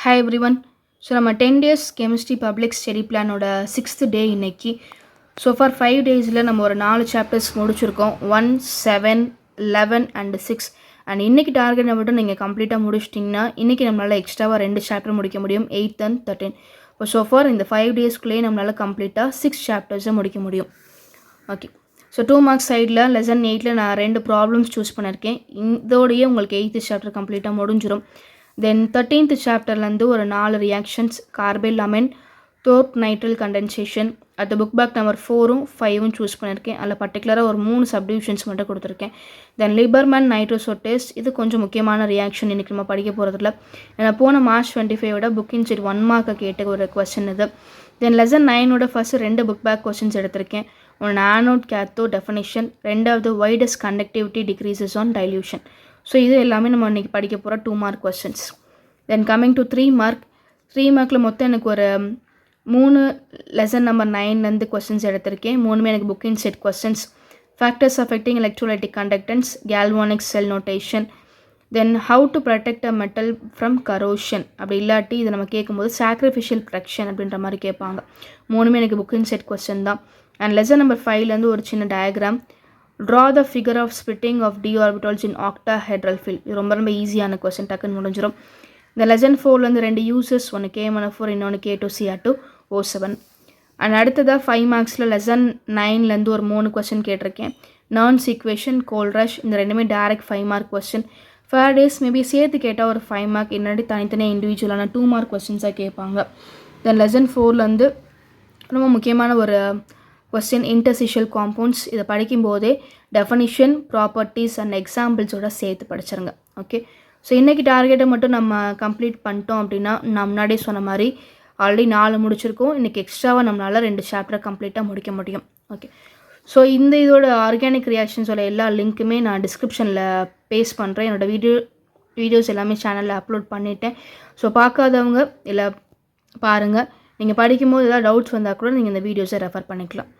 Hi everyone. So நம்ம 10 days chemistry public study பிளானோட 6th day இன்னைக்கு. ஸோ ஃபார் 5 டேஸில் நம்ம ஒரு 4 சாப்டர்ஸ் முடிச்சிருக்கோம். 1, 7, 11 அண்ட் 6. அண்ட் இன்றைக்கி டார்கெட்டை மட்டும் நீங்கள் கம்ப்ளீட்டாக முடிச்சிட்டிங்கன்னா இன்றைக்கி நம்மளால் எக்ஸ்ட்ராவாக 2 சாப்டர் முடிக்க முடியும், 8th and 13. இப்போ ஸோ ஃபார் இந்த 5 டேஸ்க்குள்ளேயே நம்மளால் கம்ப்ளீட்டாக 6 சாப்டர்ஸை முடிக்க முடியும். ஓகே, ஸோ 2 மார்க்ஸ் சைடில் லெசன் 8ல் நான் 2 ப்ராப்ளம்ஸ் சூஸ் பண்ணியிருக்கேன். இதோடையே உங்களுக்கு 8th சாப்டர் கம்ப்ளீட்டாக முடிஞ்சிடும். தென் 13th சாப்டர்லேருந்து ஒரு 4 reactions, கார்பைல் Ameen, Thorpe nitrile condensation, அது புக் பேக் நம்பர் 4ம் 5ம் சூஸ் பண்ணியிருக்கேன். அதில் பர்டிகுலராக ஒரு 3 சப்டிவிஷன்ஸ் மட்டும் கொடுத்துருக்கேன். தென் லிபர்மேன் நைட்ரோசோட்டேஸ், இது கொஞ்சம் முக்கியமான ரியாக்ஷன் இன்றைக்கி நம்ம படிக்க போகிறதுல. ஏன்னா போன March 25 புக்கிங் சீட் 1 மார்க்கை கேட்ட ஒரு கொஸ்டின் இது. தென் லெசன் 9ஓட ஃபர்ஸ்ட் 2 புக் பேக் கொஸ்டின்ஸ் எடுத்திருக்கேன். ஒன்று ஆனோட் கேத்தோ டெஃபினிஷன், ரெண்டாவது why does conductivity decreases on dilution. So இது எல்லாமே நம்ம இன்றைக்கி படிக்க போகிற 2 mark questions. Then coming to 3 mark. 3 மார்க்கில் மொத்தம் எனக்கு ஒரு 3 லெசன் நம்பர் 9லேருந்து கொஸ்டின்ஸ் எடுத்திருக்கேன். 3மே எனக்கு booking set questions. Factors affecting electrolytic conductance, galvanic sell notation, then how to protect a metal from corrosion. அப்படி இல்லாட்டி இதை நம்ம கேட்கும்போது சாக்ரிஃபிஷியல் ப்ரொடெக்ஷன் அப்படின்ற மாதிரி கேட்பாங்க. 3மே எனக்கு புக்கிங் செட் கொஸ்டின் தான். அண்ட் லெசன் நம்பர் 5லேருந்து ஒரு சின்ன diagram. Draw the figure of splitting of d orbitals in octahedral field. இது ரொம்ப ரொம்ப ஈஸியான கொஸ்டின், டக்குன்னு முடிஞ்சிடும். இந்த லெசன் 4லேருந்து 2 யூசஸ், ஒன்று K1F4, இன்னொன்று K2Cr2O7. அண்ட் அடுத்ததாக 5 மார்க்ஸில் லெசன் 9லேருந்து ஒரு 3 கொஸ்டின் கேட்டிருக்கேன். நர்ன்ஸ் ஈக்குவேஷன், கோல்ரஷ், இந்த ரெண்டுமே direct 5 mark question. Faraday's maybe சேர்த்து கேட்டால் ஒரு 5 மார்க், இன்னாடி தனித்தனியாக இண்டிவிஜுவலான 2 மார்க் கொஸ்டின்ஸாக கேட்பாங்க. தென் லெசன் 4லேருந்து ரொம்ப முக்கியமான ஒரு கொஸ்டின், இன்டர்சிஷியல் காம்பவுண்ட்ஸ். இதை படிக்கும்போதே டெஃபனிஷன், ப்ராப்பர்ட்டிஸ் அண்ட் எக்ஸாம்பிள்ஸோட சேர்த்து படிச்சிருங்க. ஓகே, ஸோ இன்றைக்கி டார்கெட்டை மட்டும் நம்ம கம்ப்ளீட் பண்ணிட்டோம் அப்படின்னா நான் முன்னாடியே சொன்ன மாதிரி ஆல்ரெடி 4 முடிச்சிருக்கோம். இன்றைக்கி எக்ஸ்ட்ராவாக நம்மளால் 2 சாப்டரை கம்ப்ளீட்டாக முடிக்க முடியும். ஓகே, ஸோ இதோட ஆர்கானிக் ரியாக்ஷன்ஸோட எல்லா லிங்க்குமே நான் டிஸ்கிரிப்ஷனில் பேஸ்ட் பண்ணுறேன். என்னோடய வீடியோஸ் எல்லாமே சேனலில் அப்லோட் பண்ணிட்டேன். ஸோ பார்க்காதவங்க இல்லை பாருங்கள். நீங்கள் படிக்கும்போது ஏதாவது டவுட்ஸ் வந்தால் கூட நீங்கள் இந்த வீடியோஸை ரெஃபர் பண்ணிக்கலாம்.